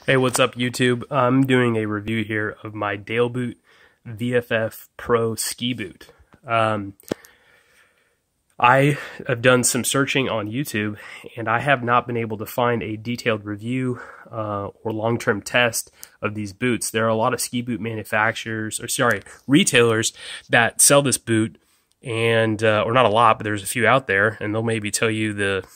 Hey, what's up, YouTube? I'm doing a review here of my Daleboot VFF Pro ski boot. I have done some searching on YouTube, and I have not been able to find a detailed review or long-term test of these boots. There are a lot of ski boot manufacturers, retailers that sell this boot, and or not a lot, but there's a few out there, and they'll maybe tell you the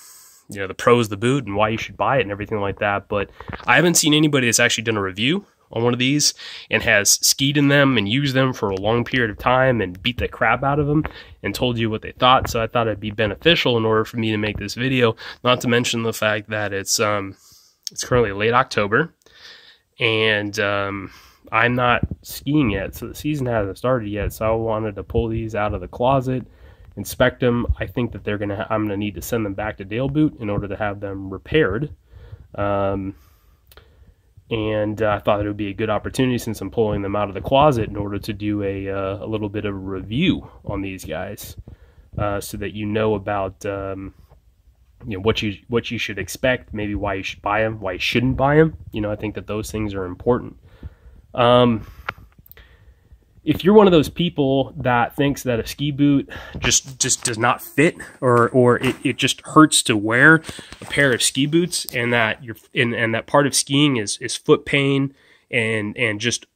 pros of the boot and why you should buy it and everything like that. But I haven't seen anybody that's actually done a review on one of these and has skied in them and used them for a long period of time and beat the crap out of them and told you what they thought. So I thought it'd be beneficial in order for me to make this video, not to mention the fact that it's currently late October and I'm not skiing yet, so the season hasn't started yet. So I wanted to pull these out of the closet, inspect them. I think that I'm gonna need to send them back to Daleboot in order to have them repaired. And I thought it would be a good opportunity, since I'm pulling them out of the closet, in order to do a little bit of a review on these guys, so that you know about what you should expect, maybe why you should buy them, why you shouldn't buy them. I think that those things are important. If you're one of those people that thinks that a ski boot just does not fit, or it just hurts to wear a pair of ski boots, and that that part of skiing is foot pain and just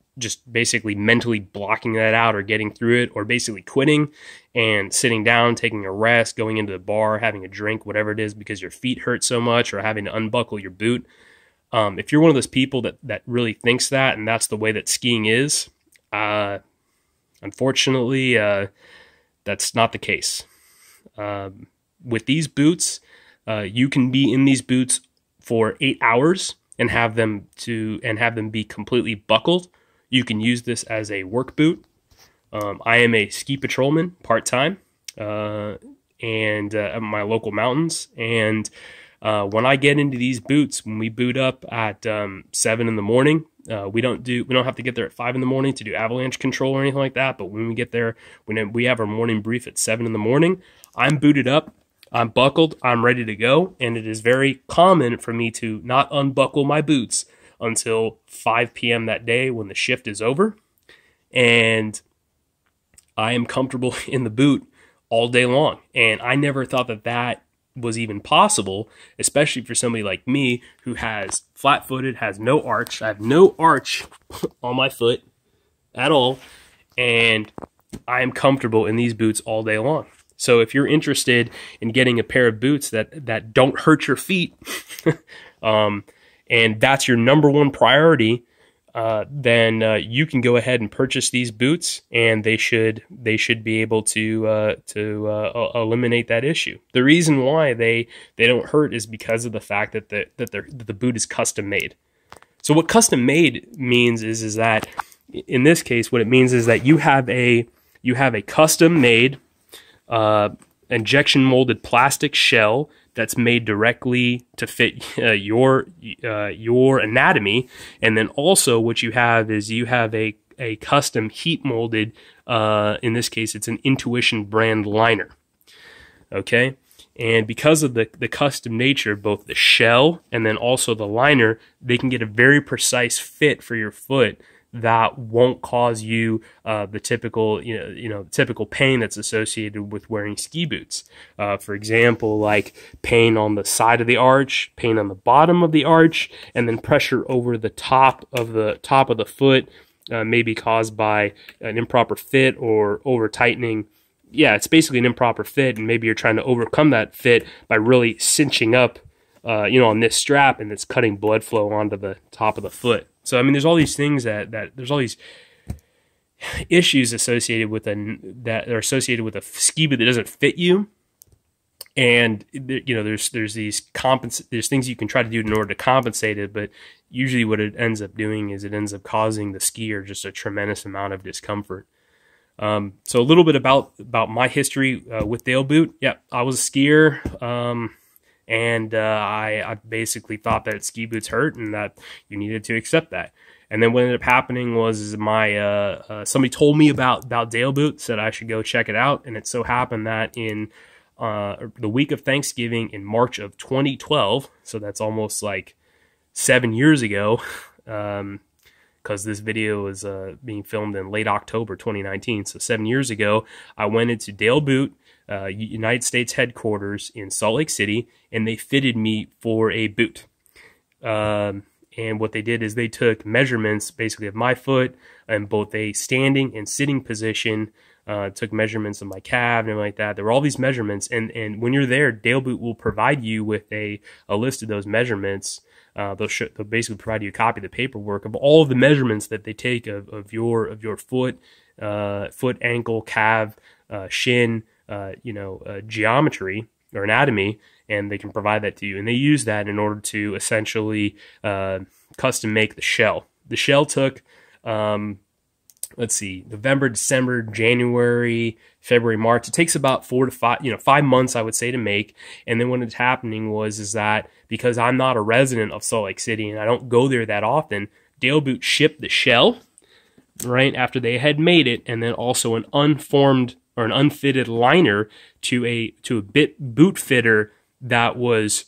basically mentally blocking that out, or getting through it, or basically quitting and sitting down, taking a rest, going into the bar, having a drink, whatever it is, because your feet hurt so much, or having to unbuckle your boot. If you're one of those people that really thinks that, and that's the way that skiing is, unfortunately, that's not the case. With these boots, you can be in these boots for 8 hours and have them be completely buckled. You can use this as a work boot. I am a ski patrolman part-time, and at my local mountains. And when I get into these boots, when we boot up at 7 in the morning, we don't have to get there at 5 in the morning to do avalanche control or anything like that. But when we get there, when we have our morning brief at 7 in the morning, I'm booted up, I'm buckled, I'm ready to go. And it is very common for me to not unbuckle my boots until 5 p.m. that day, when the shift is over. And I am comfortable in the boot all day long. And I never thought that was even possible, especially for somebody like me who has flat-footed, has no arch. I have no arch on my foot at all, and I am comfortable in these boots all day long. So if you're interested in getting a pair of boots that don't hurt your feet, and that's your number one priority, then you can go ahead and purchase these boots, and they should be able to eliminate that issue. The reason why they don't hurt is because of the fact that the boot is custom made. So what custom made means is that, in this case, what it means is that you have a custom made injection molded plastic shell that's made directly to fit your anatomy. And then also what you have is a custom heat molded, in this case it's an Intuition brand liner. Okay, and because of the custom nature of both the shell and then also the liner, they can get a very precise fit for your foot that won't cause you the typical typical pain that's associated with wearing ski boots. For example, like pain on the side of the arch, pain on the bottom of the arch, and then pressure over the top of the foot, may be caused by an improper fit or over tightening. Yeah, it's basically an improper fit, and maybe you're trying to overcome that fit by really cinching up on this strap, and it's cutting blood flow onto the top of the foot. So, I mean, there's all these things there's all these issues associated with that are associated with a ski boot that doesn't fit you. And there's things you can try to do in order to compensate it, but usually what it ends up doing is it ends up causing the skier just a tremendous amount of discomfort. So a little bit about my history with Daleboot. Yeah, I was a skier. And I basically thought that ski boots hurt and that you needed to accept that. And then what ended up happening was somebody told me about Daleboot, said I should go check it out. And it so happened that in the week of Thanksgiving in March of 2012, so that's almost like 7 years ago, because this video was being filmed in late October 2019. So 7 years ago, I went into Daleboot, United States headquarters in Salt Lake City, and they fitted me for a boot. And what they did is they took measurements basically of my foot in both a standing and sitting position, took measurements of my calf and everything like that. There were all these measurements, and when you're there, Daleboot will provide you with a list of those measurements. They'll basically provide you a copy of the paperwork of all of the measurements that they take of your foot, ankle, calf, shin, geometry or anatomy, and they can provide that to you. And they use that in order to essentially custom make the shell. The shell took, let's see, November, December, January, February, March. It takes about 4 to 5, 5 months, I would say, to make. And then what is happening is that because I'm not a resident of Salt Lake City and I don't go there that often, Daleboot shipped the shell right after they had made it, and then also an unformed or an unfitted liner to a boot fitter that was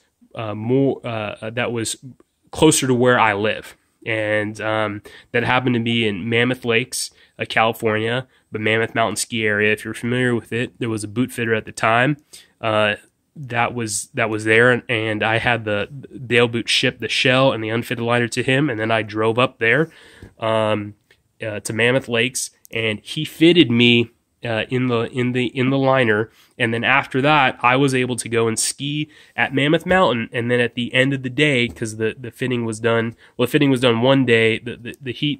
closer to where I live. And that happened to be in Mammoth Lakes, California, the Mammoth Mountain Ski Area. If you're familiar with it, there was a boot fitter at the time that was there, and I had the Daleboot ship the shell and the unfitted liner to him, and then I drove up there to Mammoth Lakes, and he fitted me in the liner, and then after that I was able to go and ski at Mammoth Mountain. And then at the end of the day, because the fitting was done, well, the fitting was done one day, the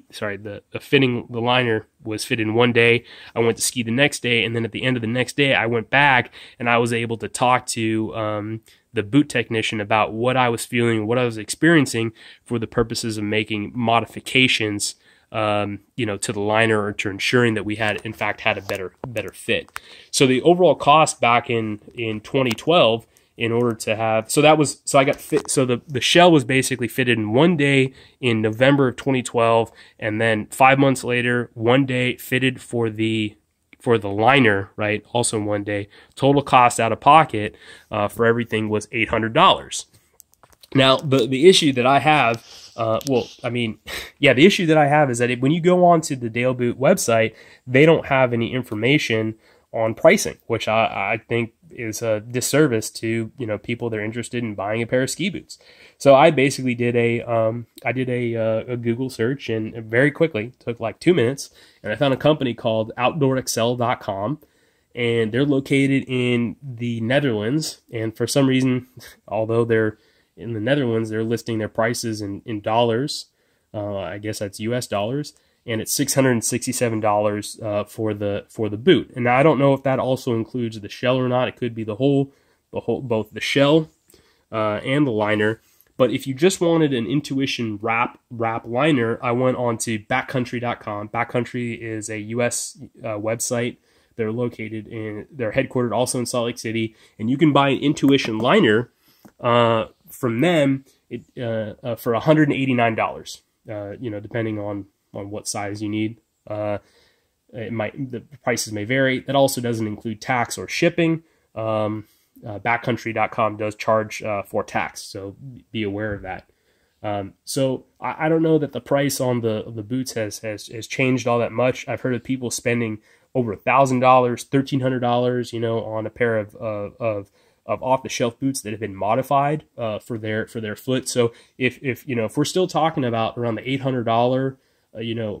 liner was fitted in one day. I went to ski the next day, and then at the end of the next day I went back and I was able to talk to the boot technician about what I was feeling, what I was experiencing, for the purposes of making modifications to the liner, or to ensuring that we had in fact had a better fit. So the overall cost back in 2012, in order to have, I got fit. So the shell was basically fitted in one day in November of 2012, and then 5 months later, one day fitted for the liner, right? Also in one day. Total cost out of pocket for everything was $800. Now the issue that I have, the issue that I have is that when you go onto the Daleboot website, they don't have any information on pricing, which I think is a disservice to people that are interested in buying a pair of ski boots. So I basically did a Google search, and very quickly, took like 2 minutes, and I found a company called OutdoorXL.com, and they're located in the Netherlands. And for some reason, although they're in the Netherlands, they're listing their prices in dollars. I guess that's US dollars, and it's $667 for the boot. And now I don't know if that also includes the shell or not. It could be both the shell and the liner. But if you just wanted an Intuition wrap liner, I went on to backcountry.com. Backcountry is a US website. They're headquartered also in Salt Lake City, and you can buy an Intuition liner from them for $189. Depending on what size you need. The prices may vary. That also doesn't include tax or shipping. Backcountry.com does charge for tax, so be aware of that. So I don't know that the price on the boots has changed all that much. I've heard of people spending over $1,000, $1,300, on a pair of off-the-shelf boots that have been modified for their foot. So if we're still talking about around the $800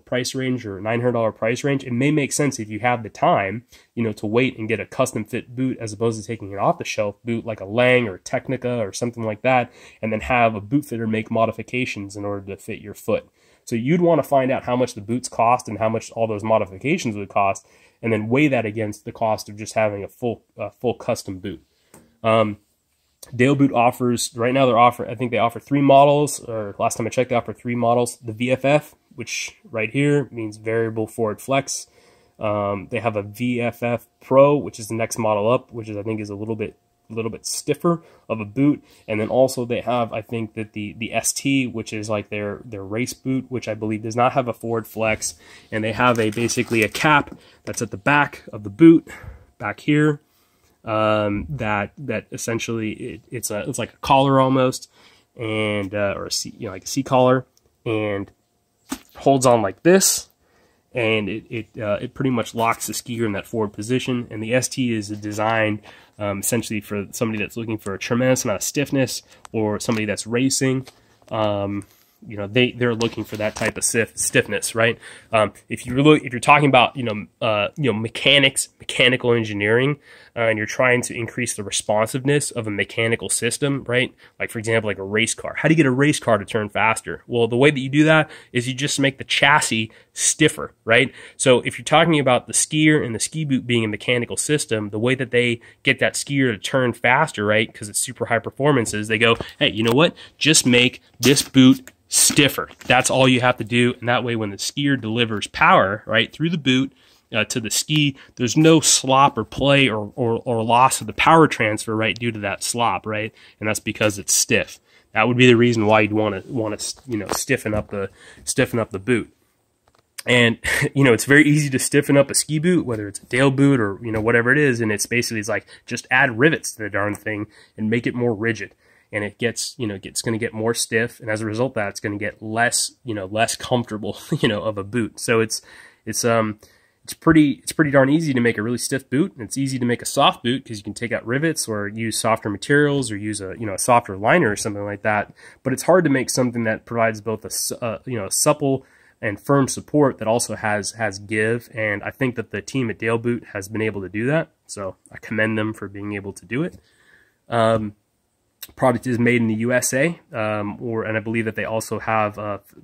price range or $900 price range, it may make sense if you have the time to wait and get a custom fit boot, as opposed to taking an off-the-shelf boot like a Lang or Technica or something like that, and then have a boot fitter make modifications in order to fit your foot. So you'd want to find out how much the boots cost and how much all those modifications would cost, and then weigh that against the cost of just having a full custom boot. Daleboot offers, right now I think they offer 3 models, or last time I checked, they offer 3 models. The VFF, which right here means variable forward flex. They have a VFF Pro, which is the next model up, which I think is a little bit stiffer of a boot. And then also they have, I think, that the ST, which is like their race boot, which I believe does not have a forward flex. And they have basically a cap that's at the back of the boot, back here. That essentially it's like a collar almost, and or a C, like a C collar, and holds on like this, and it pretty much locks the skier in that forward position. And the ST is designed essentially for somebody that's looking for a tremendous amount of stiffness, or somebody that's racing. They're looking for that type of stiffness, right? If you're talking about mechanical engineering, and you're trying to increase the responsiveness of a mechanical system, right? Like, for example, like a race car. How do you get a race car to turn faster? Well, the way that you do that is you just make the chassis stiffer, right? So if you're talking about the skier and the ski boot being a mechanical system, the way that they get that skier to turn faster, right, because it's super high performance, is they go, hey, you know what? Just make this boot stiffer. That's all you have to do, and that way when the skier delivers power, right, through the boot to the ski, there's no slop or play or loss of the power transfer, right, due to that slop, right? And that's because it's stiff. That would be the reason why you'd want to stiffen up the boot. And it's very easy to stiffen up a ski boot, whether it's a Daleboot or whatever it is, and it's like just add rivets to the darn thing and make it more rigid. And it gets, it's going to get more stiff, and as a result of that, it's going to get less comfortable, of a boot. So it's pretty darn easy to make a really stiff boot, and it's easy to make a soft boot because you can take out rivets or use softer materials or use a softer liner or something like that. But it's hard to make something that provides both a supple and firm support that also has give. And I think that the team at Daleboot has been able to do that. So I commend them for being able to do it. Product is made in the USA, and I believe that they also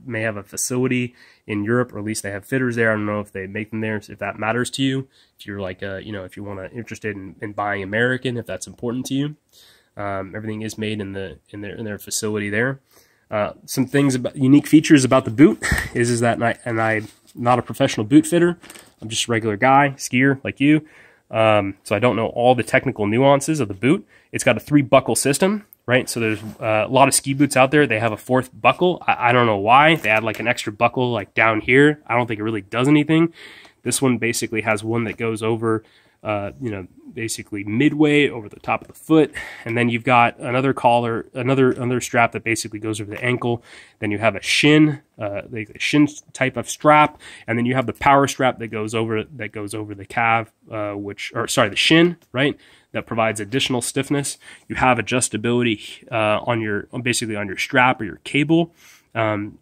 may have a facility in Europe, or at least they have fitters there. I don't know if they make them there, if that matters to you. If you're like, if you want to interested in buying American, if that's important to you, everything is made in their facility there. Some things about unique features about the boot is that, and I'm not a professional boot fitter. I'm just a regular guy, skier like you. So I don't know all the technical nuances of the boot. It's got a 3-buckle system, right? So there's a lot of ski boots out there. They have a 4th buckle. I don't know why. They add like an extra buckle like down here. I don't think it really does anything. This one basically has one that goes over, basically midway over the top of the foot. And then you've got another collar, another strap that basically goes over the ankle. Then you have a shin, like a shin type of strap. And then you have the power strap that goes over the calf, the shin, right? That provides additional stiffness. You have adjustability on your strap or your cable.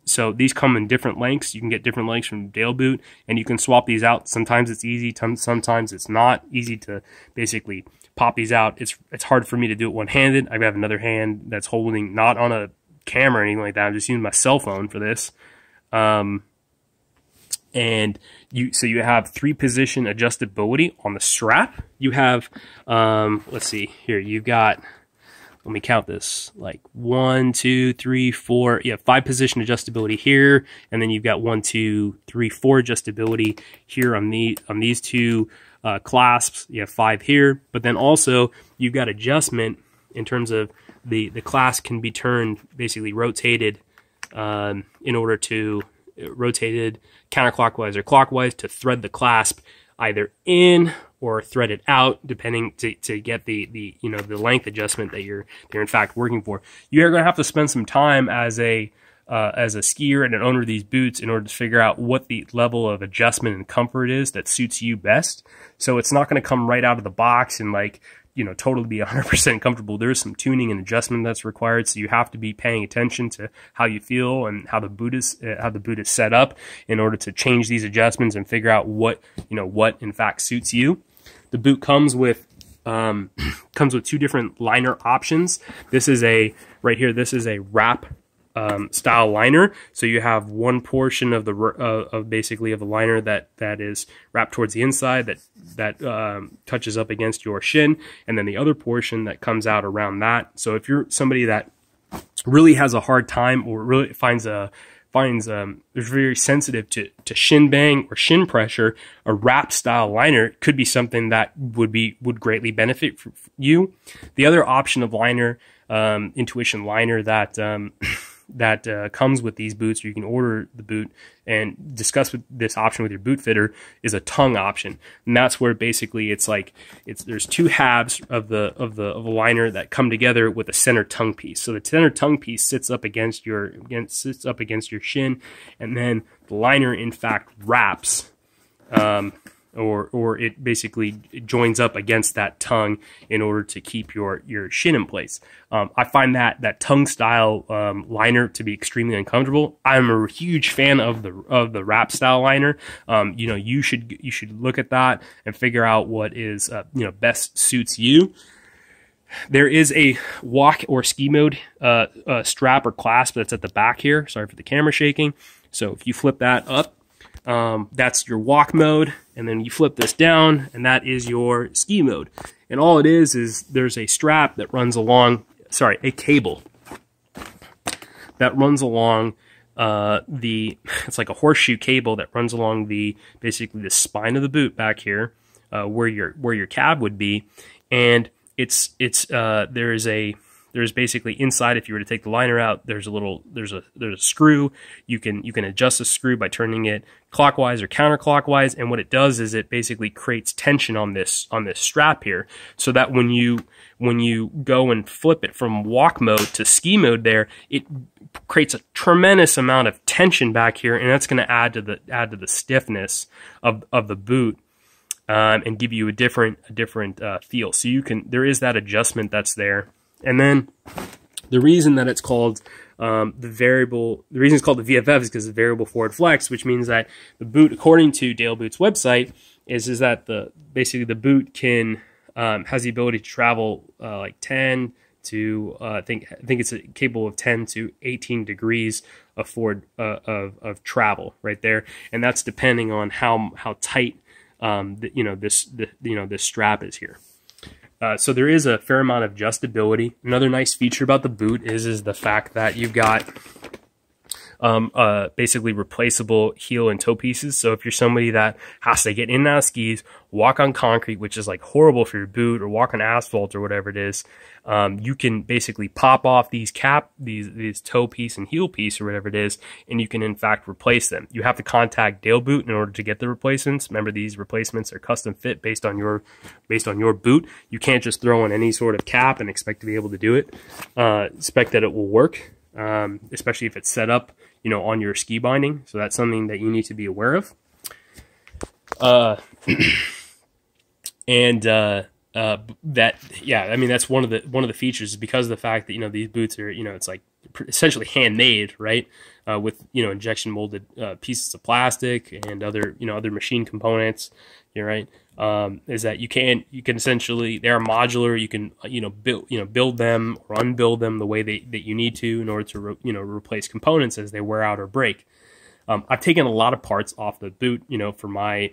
So these come in different lengths. You can get different lengths from Daleboot, and you can swap these out. Sometimes it's easy, sometimes it's not easy to basically pop these out. It's hard for me to do it one-handed. I have another hand that's holding, not on a camera or anything like that. I'm just using my cell phone for this. And you have 3-position adjustability on the strap. You have, let's see here, you've got, let me count this, like 1, 2, 3, 4, you have 5-position adjustability here, and then you've got 1, 2, 3, 4 adjustability here on these two clasps. You have 5 here, but then also you've got adjustment in terms of the clasp can be turned, basically rotated, in order to rotated counterclockwise or clockwise to thread the clasp either in or thread it out, depending to get the length adjustment that you're in fact working for. You're going to have to spend some time as a skier and an owner of these boots in order to figure out what the level of adjustment and comfort is that suits you best. So it's not going to come right out of the box and totally be 100% comfortable. There's some tuning and adjustment that's required, so you have to be paying attention to how you feel and how the boot is set up in order to change these adjustments and figure out what in fact suits you. The boot comes with 2 different liner options. This is a wrap style liner. So you have one portion of the liner that is wrapped towards the inside that touches up against your shin, and then the other portion that comes out around that. So if you're somebody that really has a hard time or really finds very sensitive to shin bang or shin pressure, a wrap style liner could be something that would greatly benefit you. The other option of liner, Intuition liner, that that comes with these boots, or you can order the boot and discuss with this option with your boot fitter, is a tongue option. And that's where basically there's two halves of the liner that come together with a center tongue piece. So the center tongue piece sits up against your shin, and then the liner in fact wraps or it basically joins up against that tongue in order to keep your shin in place. I find that tongue style liner to be extremely uncomfortable. I'm a huge fan of the wrap style liner. You know, you should look at that and figure out what is best suits you. There is a walk or ski mode strap or clasp that's at the back here. Sorry for the camera shaking. So if you flip that up, that's your walk mode, and then you flip this down, and that is your ski mode. And all it is there's a strap that runs along, a cable that runs along it's like a horseshoe cable that runs along basically the spine of the boot back here, where your cab would be, and there's basically inside, if you were to take the liner out, there's a screw. You can adjust the screw by turning it clockwise or counterclockwise, and what it does is it basically creates tension on this strap here, so that when you go and flip it from walk mode to ski mode there, it creates a tremendous amount of tension back here, and that's going to add to the stiffness of the boot. And give you a different feel. So there is that adjustment that's there. And then the reason that it's called the reason it's called the VFF is because of variable forward flex, which means that the boot, according to Daleboot's website, is that basically the boot can has the ability to travel like 10 to I think it's capable of 10 to 18 degrees of forward of travel right there, and that's depending on how tight this strap is here. So there is a fair amount of adjustability. Another nice feature about the boot is the fact that you've got basically replaceable heel and toe pieces. So if you're somebody that has to get in and out of skis, walk on concrete, which is like horrible for your boot, or walk on asphalt or whatever it is, you can basically pop off these toe piece and heel piece or whatever it is, and you can in fact replace them. You have to contact Daleboot in order to get the replacements. Remember, these replacements are custom fit based on your boot. You can't just throw in any sort of cap and expect to be able to do it. Expect that it will work, especially if it's set up on your ski binding. So that's something that you need to be aware of. That's one of the features, is because of the fact that these boots are it's like essentially handmade, right, with injection molded pieces of plastic and other other machine components. You're right. Is that you can essentially, they are modular. You can build them or unbuild them the way that you need to in order to replace components as they wear out or break. I've taken a lot of parts off the boot for my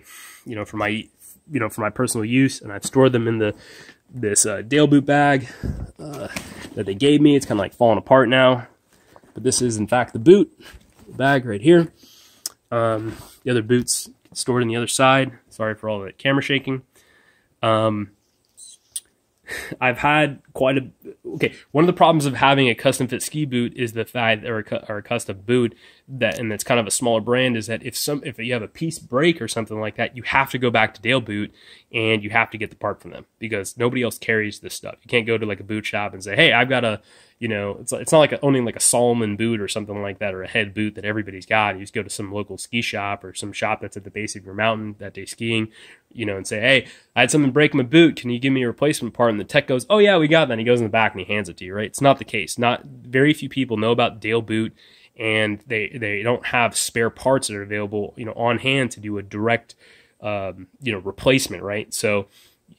personal use, and I've stored them in this Daleboot bag that they gave me. It's kind of like falling apart now, but this is in fact the boot bag right here. The other boot's stored on the other side. Sorry for all the camera shaking. I've had one of the problems of having a custom fit ski boot is the fact, or a custom boot and that's kind of a smaller brand, is that if you have a piece break or something like that, you have to go back to Daleboot and you have to get the part from them, because nobody else carries this stuff. You can't go to like a boot shop and say, hey, I've got a it's not like owning like a Solomon boot or something like that, or a head boot that everybody's got. You just go to some local ski shop or some shop that's at the base of your mountain that day skiing, and say, hey, I had something break my boot. Can you give me a replacement part? And the tech goes, oh yeah, we got that. And he goes in the back and he hands it to you, right? It's not the case. Very few people know about Daleboot, and they don't have spare parts that are available, on hand to do a direct, replacement, right? So,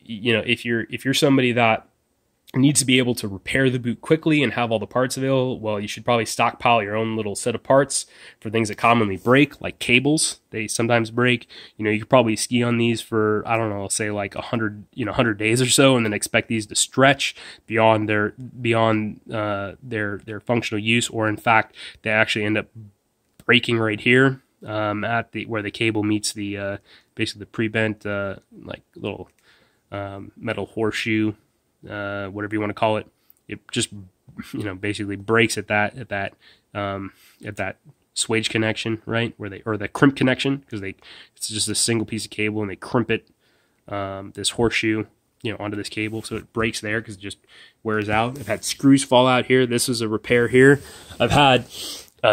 if you're somebody that needs to be able to repair the boot quickly and have all the parts available, well, you should probably stockpile your own little set of parts for things that commonly break, like cables. They sometimes break. You could probably ski on these for, I don't know, say like 100 days or so, and then expect these to stretch beyond their functional use, or in fact, they actually end up breaking right here at where the cable meets the basically the pre-bent like little metal horseshoe. Whatever you want to call it, it just basically breaks at that at that swage connection, right, where they, or the crimp connection, because it's just a single piece of cable and they crimp it, this horseshoe, you know, onto this cable, so it breaks there because it just wears out. I've had screws fall out here. This was a repair here. I've had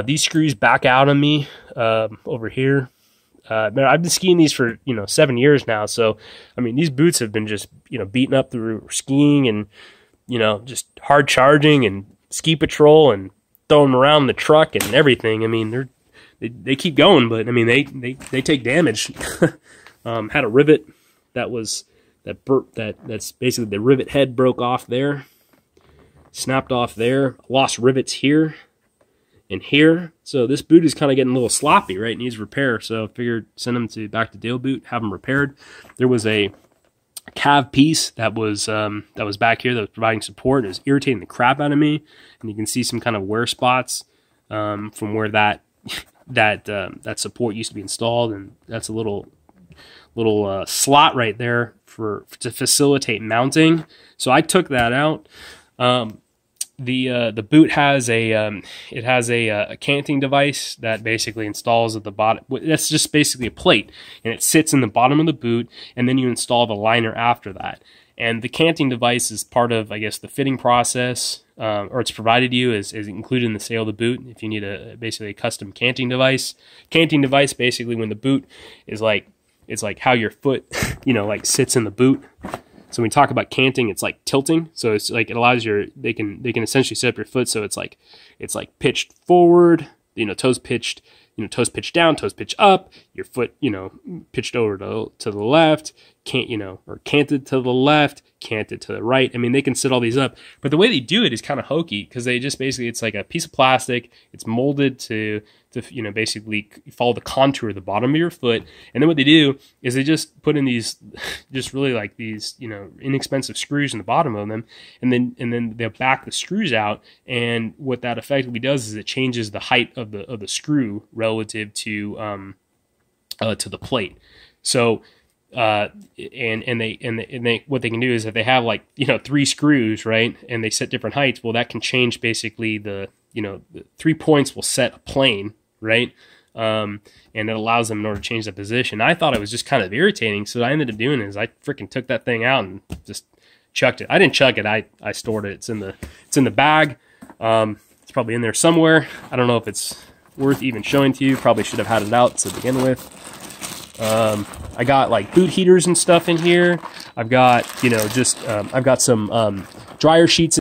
these screws back out on me over here. I've been skiing these for, you know, 7 years now. So, I mean, these boots have been just, you know, beaten up through skiing and, you know, just hard charging and ski patrol and throwing them around the truck and everything. I mean, they keep going, but I mean, they take damage. Had a rivet that's basically the rivet head broke off there, snapped off there. Lost rivets here and here. So this boot is kind of getting a little sloppy, right? It needs repair. So I figured send them back to Daleboot, have them repaired. There was a calf piece that was back here that was providing support. It was irritating the crap out of me, and you can see some kind of wear spots from where that support used to be installed, and that's a little slot right there to facilitate mounting. So I took that out. The boot has a canting device that basically installs at the bottom. That's just basically a plate, and it sits in the bottom of the boot, and then you install the liner after that. And the canting device is part of, I guess, the fitting process, or it's provided to you as included in the sale of the boot. If you need basically a custom canting device, basically when the boot is like, it's like how your foot, you know, like sits in the boot. So when we talk about canting, it's like tilting. So it's like it allows they can essentially set up your foot so it's like pitched forward, you know, toes pitched down, toes pitched up, your foot, you know, pitched over to the left, or canted to the left, canted to the right. I mean, they can set all these up, but the way they do it is kind of hokey because they just basically, it's like a piece of plastic. It's molded to you know, basically follow the contour of the bottom of your foot. And then what they do is they just put in these, just really like these, you know, inexpensive screws in the bottom of them. And then they'll back the screws out. And what that effectively does is it changes the height of the screw relative to the plate. So, and they what they can do is if they have like, you know, 3 screws, right, and they set different heights, well, that can change basically the 3 points will set a plane, right? And it allows them in order to change the position. I thought it was just kind of irritating, so what I ended up doing is I freaking took that thing out and just chucked it. I didn't chuck it. I stored it. It's in the bag. It's probably in there somewhere. I don't know if it's worth even showing to you. Probably should have had it out to begin with. I got like boot heaters and stuff in here. I've got, you know, just I've got some dryer sheets